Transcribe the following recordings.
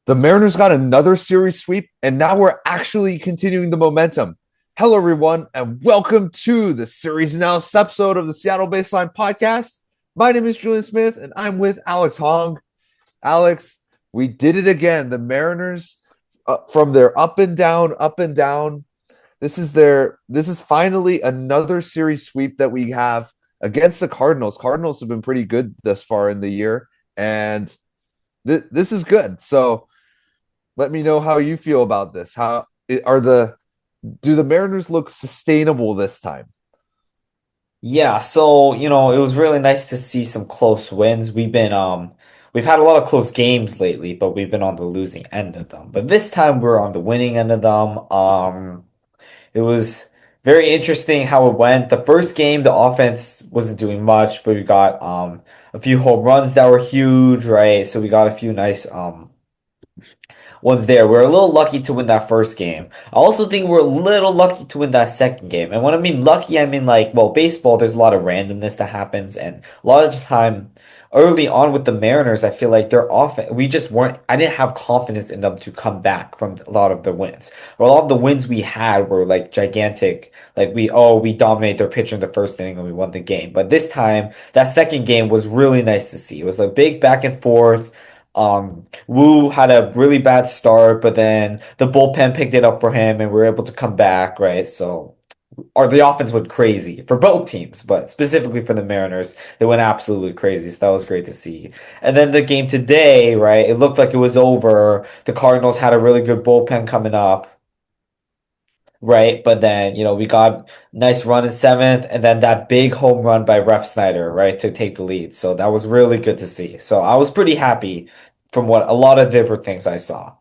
The Mariners got another series sweep, and now we're actually continuing the momentum. Hello, everyone, and welcome to the series analysis episode of the Seattle Baseline Podcast. My name is Julian Smith, and I'm with Alex Hong. Alex, we did it again. The Mariners, from their up and down, up and down. This is finally another series sweep that we have against the Cardinals. Cardinals have been pretty good thus far in the year, and this is good. So let me know how you feel about this. How are the do the Mariners look sustainable this time? Yeah, so it was really nice to see some close wins. We've had a lot of close games lately, but we've been on the losing end of them. But this time we're on the winning end of them. It was very interesting how it went. The first game, the offense wasn't doing much, but we got a few home runs that were huge, right? So we got a few nice ones there. We're a little lucky to win that first game. I also think we're a little lucky to win that second game. And when I mean lucky, I mean like, well, baseball, there's a lot of randomness that happens. And a lot of the time, early on with the Mariners, I feel like they're off. We just weren't, I didn't have confidence in them to come back from a lot of the wins. Or a lot of the wins we had were like gigantic. Like we dominate their pitcher in the first inning and we won the game. But this time, that second game was really nice to see. It was a big back and forth. Wu had a really bad start, but then the bullpen picked it up for him and we were able to come back, right? So, or the offense went crazy for both teams, but specifically for the Mariners, they went absolutely crazy. So that was great to see. And then the game today, right? It looked like it was over. The Cardinals had a really good bullpen coming up. Right, but then we got nice run in seventh, and then that big home run by Ref Snyder, right, to take the lead. So that was really good to see. So I was pretty happy from what a lot of different things I saw.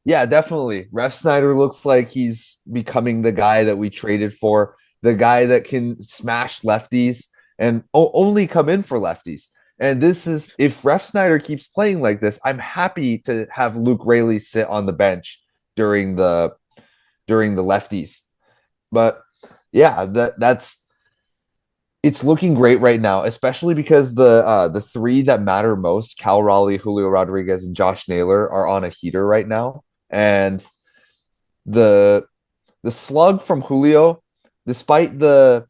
Yeah, definitely. Ref Snyder looks like he's becoming the guy that we traded for, the guy that can smash lefties and only come in for lefties. And this is if Ref Snyder keeps playing like this, I'm happy to have Luke Raley sit on the bench during the during the lefties. But yeah, that's it's looking great right now, especially because the three that matter most, Cal Raleigh, Julio Rodriguez, and Josh Naylor, are on a heater right now. And the the slug from Julio, despite the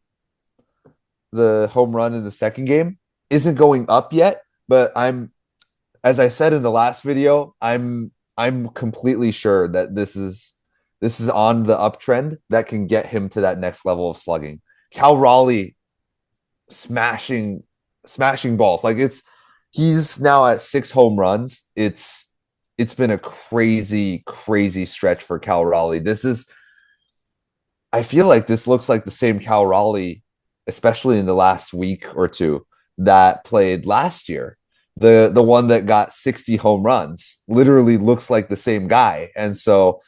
home run in the second game, isn't going up yet. But as I said in the last video, I'm completely sure that this is on the uptrend that can get him to that next level of slugging. Cal Raleigh smashing smashing balls. Like he's now at 6 home runs. It's been a crazy stretch for Cal Raleigh. This is I feel like this looks like the same Cal Raleigh, especially in the last week or two, that played last year. The one that got 60 home runs literally looks like the same guy. And so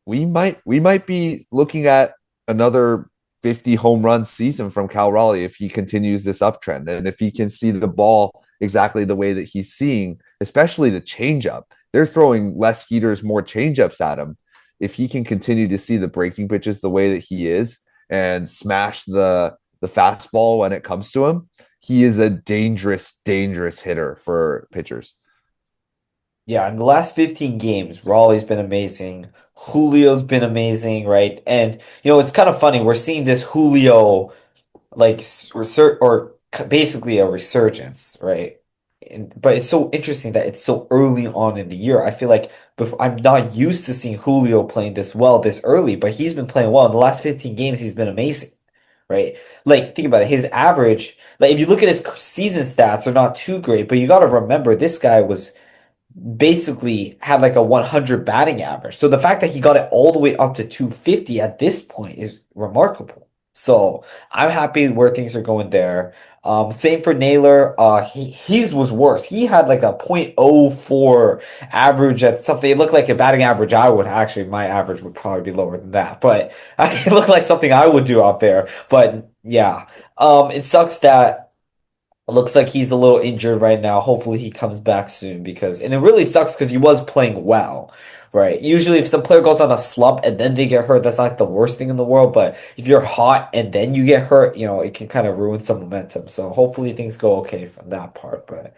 we might be looking at another 50 home run season from Cal Raleigh if he continues this uptrend and if he can see the ball exactly the way that he's seeing, especially the changeup. They're throwing less heaters, more changeups at him. If he can continue to see the breaking pitches the way that he is and smash the fastball when it comes to him, he is a dangerous hitter for pitchers. Yeah, in the last 15 games, Raleigh's been amazing. Julio's been amazing, right? And it's kind of funny. We're seeing this Julio like basically a resurgence, right? But it's so interesting that it's so early on in the year. I feel like I'm not used to seeing Julio playing this well this early, but he's been playing well. In the last 15 games, he's been amazing, right? Like, think about it. His average, like, if you look at his season stats, they're not too great, but you got to remember this guy was basically had like a 100 batting average. So the fact that he got it all the way up to 250 at this point is remarkable. So I'm happy where things are going there. Same for Naylor. His was worse. He had like a .04 average at something. It looked like a batting average I would actually. My average would probably be lower than that, but it looked like something I would do out there. But yeah, it sucks that. It looks like he's a little injured right now. Hopefully he comes back soon and it really sucks because he was playing well, right? Usually if some player goes on a slump and then they get hurt, that's not the worst thing in the world. But if you're hot and then you get hurt, it can kind of ruin some momentum. So hopefully things go okay from that part. But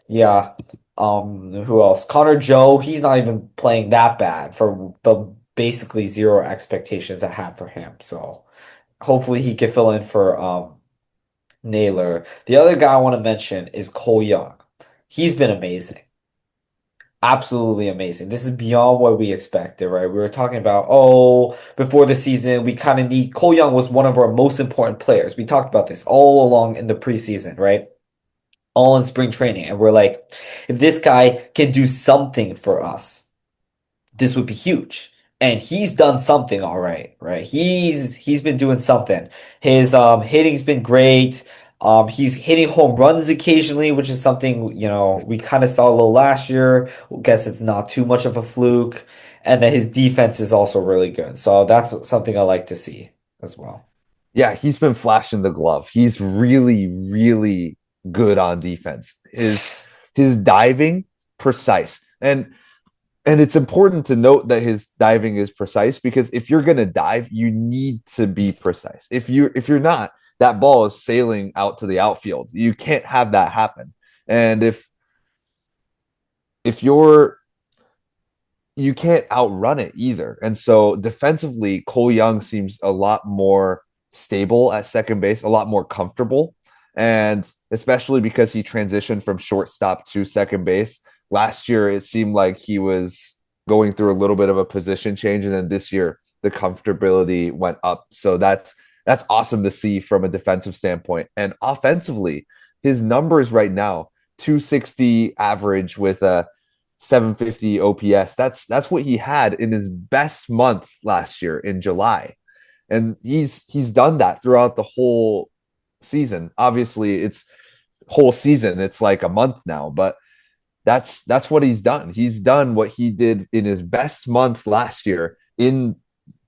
yeah. Who else? Connor Joe, he's not even playing that bad for the basically zero expectations I had for him. So hopefully he can fill in for Naylor. The other guy I want to mention is Cole Young. He's been amazing. Absolutely amazing. This is beyond what we expected, right? We were talking about, oh, before the season, we kind of need Cole Young was one of our most important players. We talked about this all along in the preseason, right? All in spring training. And we're like, if this guy can do something for us, this would be huge. And he's done something all right, right? He's been doing something. His hitting's been great. He's hitting home runs occasionally, which is something, we kind of saw a little last year. Guess it's not too much of a fluke. And then his defense is also really good. So that's something I like to see as well. Yeah, he's been flashing the glove. He's really, really good on defense. His diving precise. And it's important to note that his diving is precise because if you're going to dive, you need to be precise. If you're not, that ball is sailing out to the outfield. You can't have that happen. And if you're you can't outrun it either. And so defensively, Cole Young seems a lot more stable at second base, a lot more comfortable. And especially because he transitioned from shortstop to second base. Last year, it seemed like he was going through a little bit of a position change. And then this year, the comfortability went up. So that's awesome to see from a defensive standpoint. And offensively, his numbers right now, 260 average with a 750 OPS. That's what he had in his best month last year in July. And he's done that throughout the whole season. Obviously, it's whole season. It's like a month now, but that's what he's done. He's done what he did in his best month last year in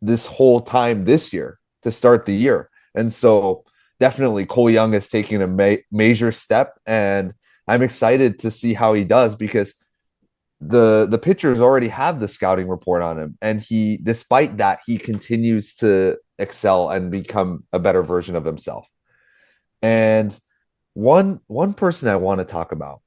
this whole time this year to start the year. And so definitely Cole Young is taking a major step and I'm excited to see how he does because the pitchers already have the scouting report on him and he despite that he continues to excel and become a better version of himself. And one person I want to talk about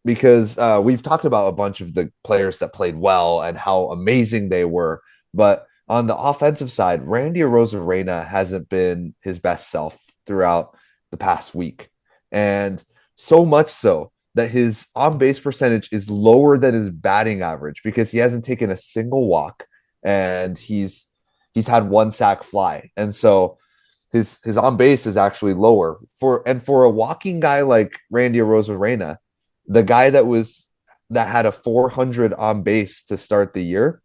because we've talked about a bunch of the players that played well and how amazing they were, but on the offensive side, Randy Arozarena hasn't been his best self throughout the past week, and so much so that his on base percentage is lower than his batting average because he hasn't taken a single walk and he's had one sac fly, and so his on base is actually lower for a walking guy like Randy Arozarena, the guy that had a 400 on base to start the year.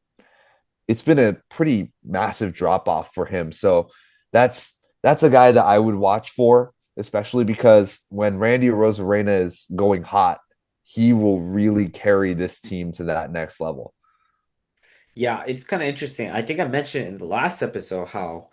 It's been a pretty massive drop off for him. So that's a guy that I would watch for, especially because when Randy Arozarena is going hot, he will really carry this team to that next level. Yeah, it's kind of interesting. I think I mentioned in the last episode how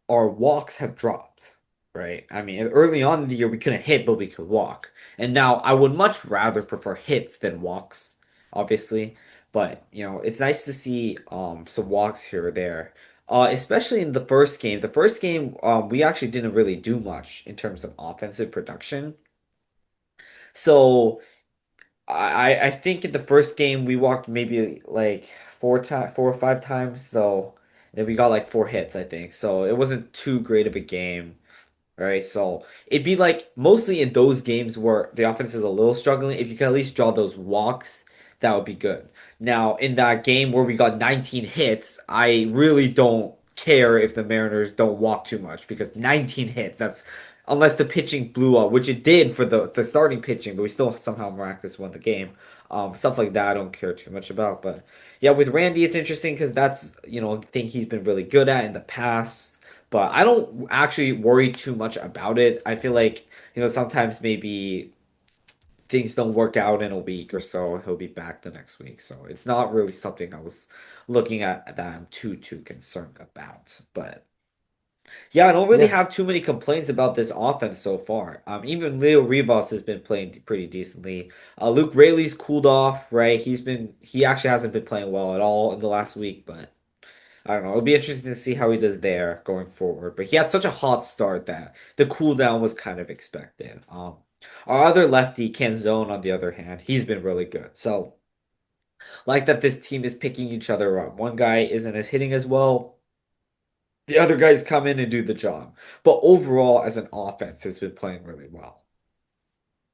our walks have dropped, right? I mean, early on in the year we couldn't hit, but we could walk. And now I would much rather prefer hits than walks, obviously. But, it's nice to see some walks here or there. Especially in the first game. The first game, we actually didn't really do much in terms of offensive production. So I think in the first game we walked maybe like 4 or 5 times, so and we got like 4 hits, I think. So it wasn't too great of a game. Right, so it'd be like mostly in those games where the offense is a little struggling. If you can at least draw those walks, that would be good. Now, in that game where we got 19 hits, I really don't care if the Mariners don't walk too much because 19 hits, that's unless the pitching blew up, which it did for the starting pitching, but we still somehow miraculously won the game. Stuff like that I don't care too much about. But yeah, with Randy, it's interesting because that's, a thing he's been really good at in the past. But I don't actually worry too much about it. I feel like, sometimes maybe things don't work out in a week or so, he'll be back the next week. So it's not really something I was looking at that I'm too concerned about. But yeah, I don't really Yeah. have too many complaints about this offense so far. Even Leo Rivas has been playing pretty decently. Luke Rayleigh's cooled off, right? He actually hasn't been playing well at all in the last week, but I don't know. It'll be interesting to see how he does there going forward. But he had such a hot start that the cooldown was kind of expected. Our other lefty, Canzone, on the other hand, he's been really good. So, like that this team is picking each other up. One guy isn't as hitting as well. The other guys come in and do the job. But overall, as an offense, it's been playing really well.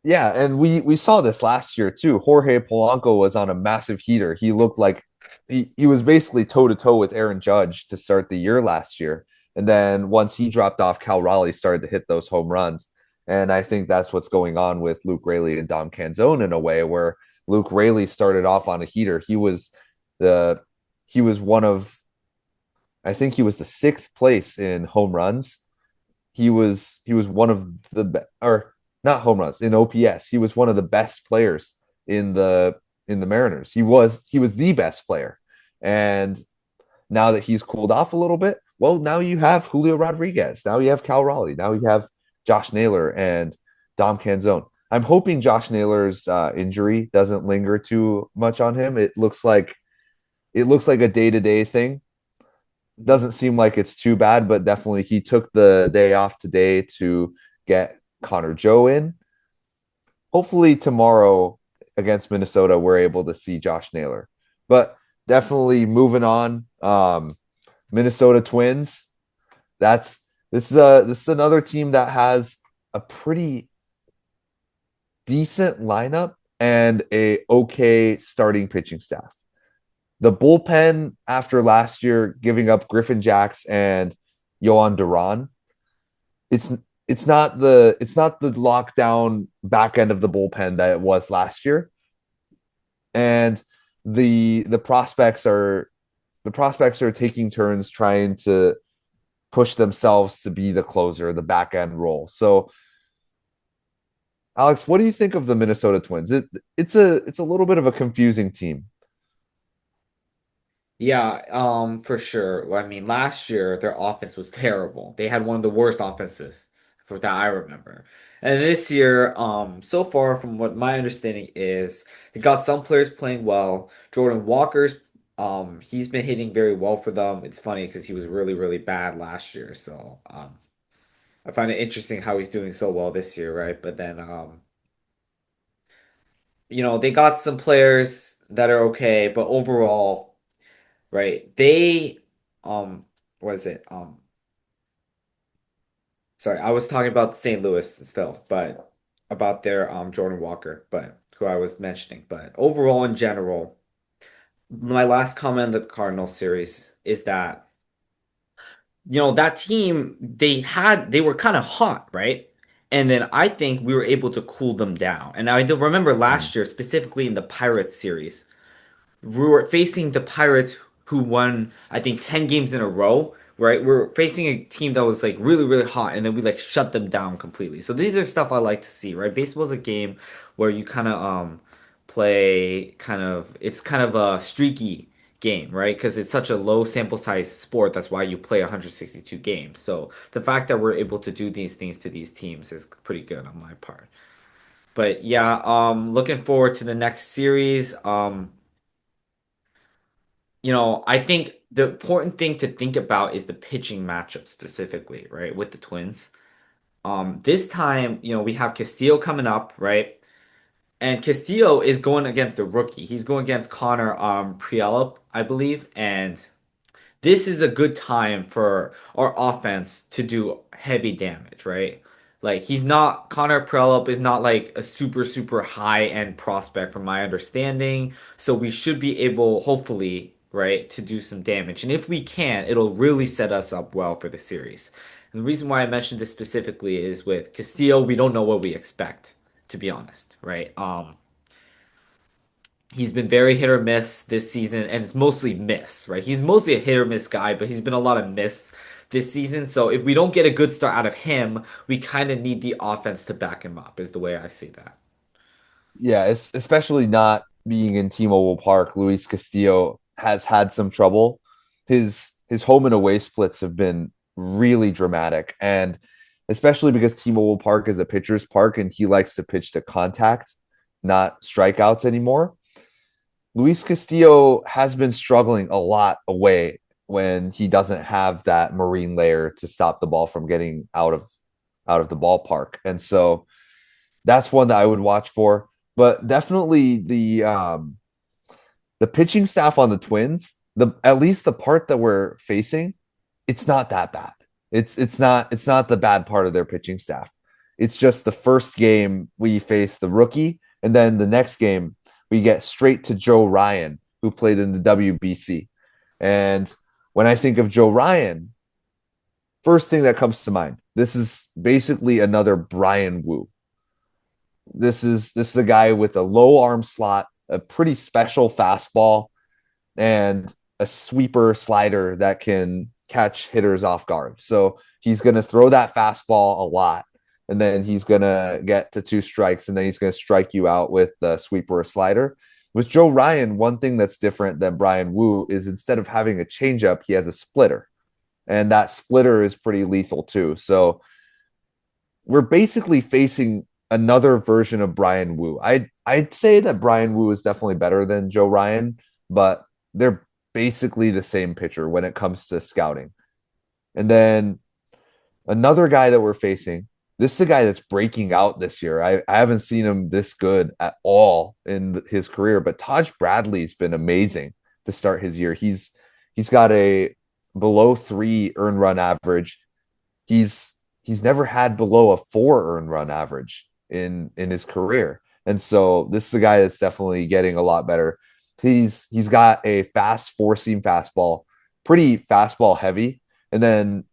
Yeah, and we saw this last year too. Jorge Polanco was on a massive heater. He looked like he was basically toe to toe with Aaron Judge to start the year last year. And then once he dropped off, Cal Raleigh started to hit those home runs. And I think that's what's going on with Luke Raley and Dom Canzone in a way where Luke Raley started off on a heater. The he was one of I think he was the sixth place in home runs. He was one of or not home runs in OPS. He was one of the best players in the Mariners. He was the best player. And now that he's cooled off a little bit, well, now you have Julio Rodriguez. Now you have Cal Raleigh. Now you have Josh Naylor and Dom Canzone. I'm hoping Josh Naylor's injury doesn't linger too much on him. It looks like a day to day thing. Doesn't seem like it's too bad, but definitely he took the day off today to get Connor Joe in. Hopefully tomorrow against Minnesota, we're able to see Josh Naylor. But definitely moving on. Minnesota Twins. That's this is another team that has a pretty decent lineup and a okay starting pitching staff. The bullpen after last year giving up Griffin Jacks and Yohan Duran, it's it's not the lockdown back end of the bullpen that it was last year. And the prospects are taking turns trying to push themselves to be the closer, the back end role. So Alex, what do you think of the Minnesota Twins? It's a little bit of a confusing team. Yeah, for sure. Well, I mean, last year their offense was terrible. They had one of the worst offenses for that I remember. And this year, so far from what my understanding is, they got some players playing well. Jordan Walker's, he's been hitting very well for them. It's funny because he was really, really bad last year. So, I find it interesting how he's doing so well this year, right? But then, they got some players that are okay, but overall. Right. Um, what is it? Sorry, I was talking about St. Louis still, but about their Jordan Walker, but who I was mentioning. But overall, in general, my last comment on the Cardinals series is that, that team, they were kind of hot, right? And then I think we were able to cool them down. And I do remember Mm. last year, specifically in the Pirates series. We were facing the Pirates who won, I think, 10 games in a row, right? We're facing a team that was like really, really hot, and then we like shut them down completely. So these are stuff I like to see, right? Baseball's a game where you kind of play it's kind of a streaky game, right? Because it's such a low sample size sport. That's why you play 162 games. So the fact that we're able to do these things to these teams is pretty good on my part. But yeah, looking forward to the next series. I think the important thing to think about is the pitching matchup specifically, right, with the Twins. This time, we have Castillo coming up, right? And Castillo is going against a rookie. He's going against Connor Prielop, I believe, and this is a good time for our offense to do heavy damage, right? Like Connor Prelup is not like a super, super high end prospect from my understanding. So we should be able, hopefully, right, to do some damage. And if we can, it'll really set us up well for the series. And the reason why I mentioned this specifically is with Castillo, we don't know what we expect, to be honest, right? He's been very hit or miss this season, and it's mostly miss, right? He's mostly a hit or miss guy, but he's been a lot of miss this season. So if we don't get a good start out of him, we kind of need the offense to back him up, is the way I see that. Yeah, it's especially not being in T-Mobile Park. Luis Castillo has had some trouble. His home and away splits have been really dramatic, and especially because T-Mobile Park is a pitcher's park and he likes to pitch to contact, not strikeouts anymore. Luis Castillo has been struggling a lot away when he doesn't have that marine layer to stop the ball from getting out of the ballpark. And so That's one that I would watch for. But definitely the pitching staff on the Twins, the at least the part that we're facing, it's not that bad. It's not the bad part of their pitching staff. It's just the first game we face the rookie, and then the next game we get straight to Joe Ryan, who played in the WBC. And when I think of Joe Ryan, first thing that comes to mind, this is basically another Brian Wu. This is a guy with a low arm slot, a pretty special fastball, and a sweeper slider that can catch hitters off guard. So he's going to throw that fastball a lot, and then he's going to get to two strikes, and then he's going to strike you out with the sweeper or slider. With Joe Ryan, one thing that's different than Brian Wu is instead of having a changeup, he has a splitter, and that splitter is pretty lethal too. So we're basically facing another version of Brian Wu. I'd say that Brian Wu is definitely better than Joe Ryan, but they're basically the same pitcher when it comes to scouting. And then another guy that we're facing, this is a guy that's breaking out this year. I haven't seen him this good at all in his career, but Taj Bradley's been amazing to start his year. He's got a below 3 earned run average. He's never had below a 4 earned run average in his career. And so this is a guy that's definitely getting a lot better. He's got a fast four seam fastball, pretty fastball heavy. And then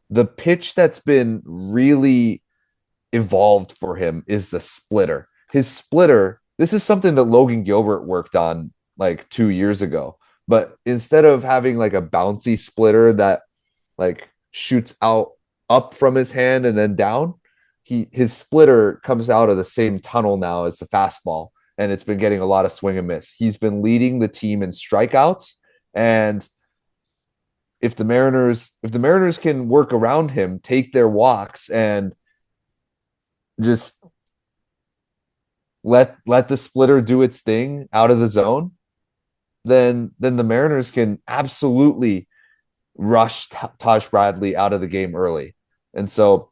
the pitch that's been really evolved for him is the splitter. His splitter, this is something that Logan Gilbert worked on like 2 years ago. But instead of having like a bouncy splitter that like shoots out up from his hand and then down, his splitter comes out of the same tunnel now as the fastball, and it's been getting a lot of swing and miss. He's been leading the team in strikeouts, and if the Mariners can work around him, take their walks, and just let the splitter do its thing out of the zone, then the Mariners can absolutely rush Taj Bradley out of the game early. And so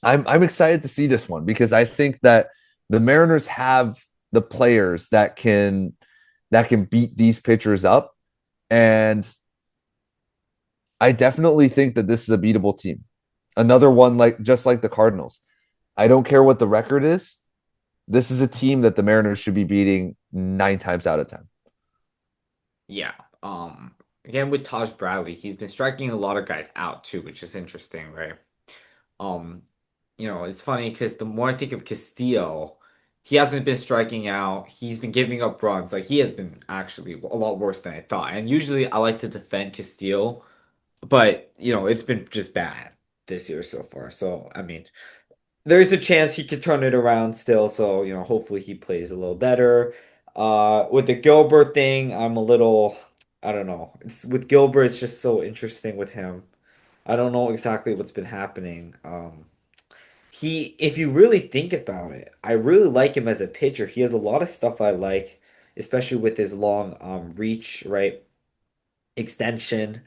I'm excited to see this one because I think that the Mariners have the players that can beat these pitchers up, and I definitely think that this is a beatable team. Another one like just like the Cardinals. I don't care what the record is. This is a team that the Mariners should be beating 9 times out of 10. Yeah. Again with Taj Bradley, he's been striking a lot of guys out too, which is interesting, right? Um, it's funny because the more I think of Castillo, he hasn't been striking out. He's been giving up runs. Like he has been actually a lot worse than I thought. And usually I like to defend Castillo, but it's been just bad this year so far. So I mean, there's a chance he could turn it around still. So hopefully he plays a little better. With the Gilbert thing, I'm a little, I don't know. It's with Gilbert, it's just so interesting with him. I don't know exactly what's been happening. If you really think about it, I really like him as a pitcher. He has a lot of stuff I like, especially with his long reach, right? Extension.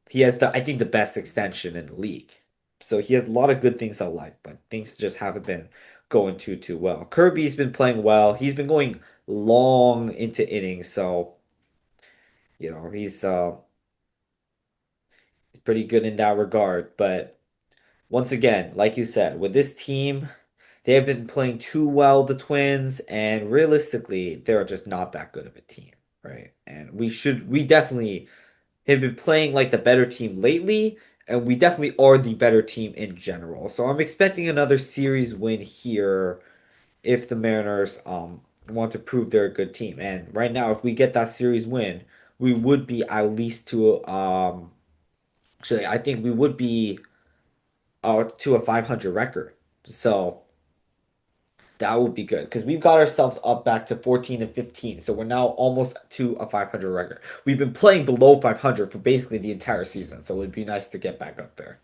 He has I think the best extension in the league. So he has a lot of good things I like, but things just haven't been going too well. Kirby's been playing well. He's been going long into innings, so he's pretty good in that regard. But once again, like you said, with this team, they have been playing too well, the Twins, and realistically, they're just not that good of a team, right? And we definitely have been playing like the better team lately, and we definitely are the better team in general. So I'm expecting another series win here if the Mariners want to prove they're a good team. And right now, if we get that series win, we would be at least to actually I think we would be to a 500 record. So that would be good because we've got ourselves up back to 14 and 15. So we're now almost to a 500 record. We've been playing below 500 for basically the entire season. So it'd be nice to get back up there.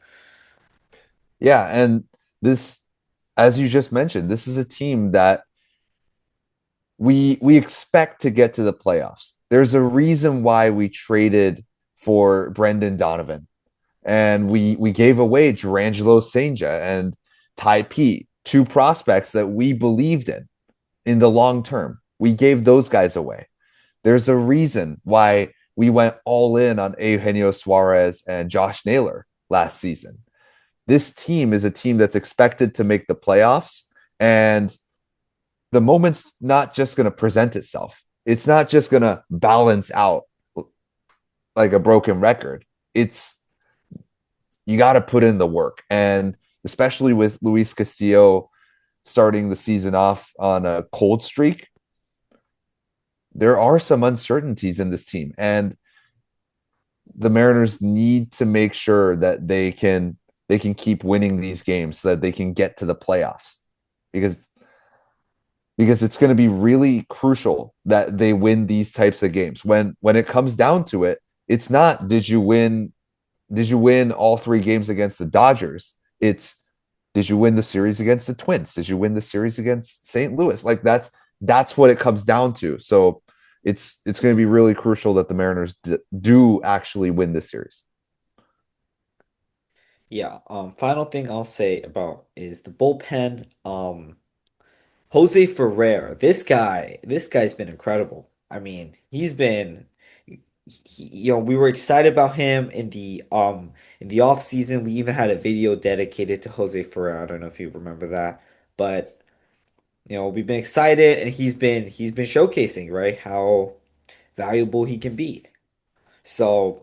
Yeah, and this, as you just mentioned, this is a team that we expect to get to the playoffs. There's a reason why we traded for Brendan Donovan, and we gave away Durangelo Senja and Ty Pete. two prospects that we believed in the long term. We gave those guys away. There's a reason why we went all in on Eugenio Suarez and Josh Naylor last season. This team is a team that's expected to make the playoffs, and the moment's not just going to present itself. It's not just going to balance out like a broken record. It's you got to put in the work, and especially with Luis Castillo starting the season off on a cold streak, there are some uncertainties in this team, and the Mariners need to make sure that they can keep winning these games so that they can get to the playoffs because it's going to be really crucial that they win these types of games. When it comes down to it, it's not did you win all three games against the Dodgers? It's did you win the series against the Twins? Did you win the series against St. Louis? Like that's what it comes down to. So it's going to be really crucial that the Mariners do actually win this series. Yeah, final thing I'll say about is the bullpen. Jose Ferrer, this guy's been incredible. I mean, we were excited about him in the off season. We even had a video dedicated to Jose Ferrer. I don't know if you remember that, but we've been excited, and he's been showcasing, right, how valuable he can be. So.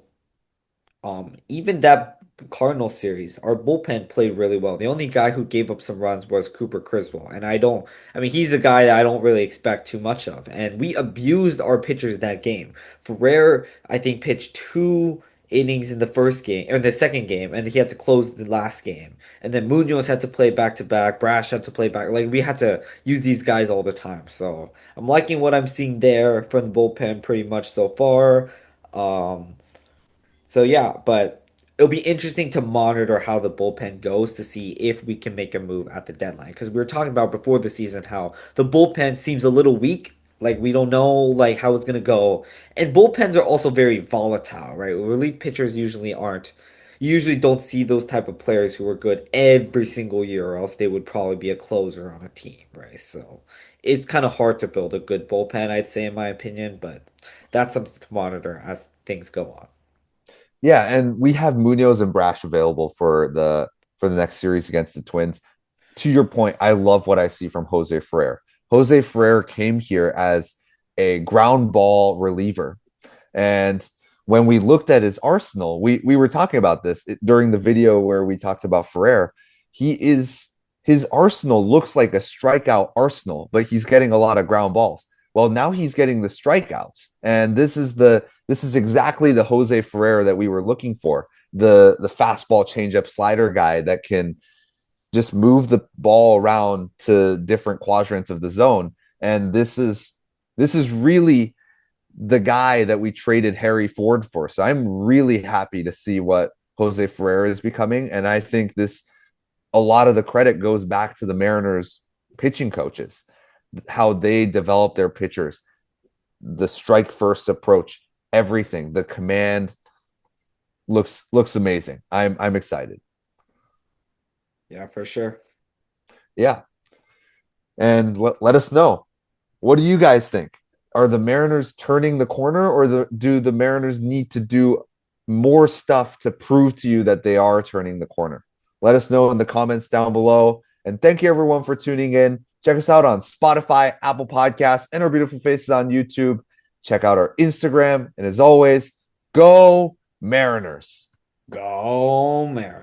Even that Cardinals series, our bullpen played really well. The only guy who gave up some runs was Cooper Criswell, and I mean, he's a guy that I don't really expect too much of. And we abused our pitchers that game. Ferrer, I think, pitched 2 innings in the first game or the second game, and he had to close the last game. And then Munoz had to play back to back. Brash had to play back. Like we had to use these guys all the time. So I'm liking what I'm seeing there from the bullpen pretty much so far. Um, so yeah, but it'll be interesting to monitor how the bullpen goes to see if we can make a move at the deadline. Because we were talking about before the season how the bullpen seems a little weak. Like we don't know like how it's gonna go. And bullpens are also very volatile, right? Relief pitchers usually aren't. You usually don't see those type of players who are good every single year, or else they would probably be a closer on a team, right? So it's kind of hard to build a good bullpen, I'd say, in my opinion, but that's something to monitor as things go on. Yeah, and we have Munoz and Brash available for the next series against the Twins. To your point, I love what I see from Jose Ferrer. Jose Ferrer came here as a ground ball reliever. And when we looked at his arsenal, we were talking about this during the video where we talked about Ferrer. His arsenal looks like a strikeout arsenal, but he's getting a lot of ground balls. Well, now he's getting the strikeouts. And this is exactly the Jose Ferrer that we were looking for. The fastball changeup slider guy that can just move the ball around to different quadrants of the zone. And this is really the guy that we traded Harry Ford for. So I'm really happy to see what Jose Ferrer is becoming. And I think this a lot of the credit goes back to the Mariners pitching coaches, how they develop their pitchers, the strike first approach, everything. The command looks amazing. I'm excited. Yeah, for sure. Yeah. And let us know. What do you guys think? Are the Mariners turning the corner, or do the Mariners need to do more stuff to prove to you that they are turning the corner? Let us know in the comments down below. And thank you, everyone, for tuning in. Check us out on Spotify, Apple Podcasts, and our beautiful faces on YouTube. Check out our Instagram. And as always, go Mariners. Go Mariners.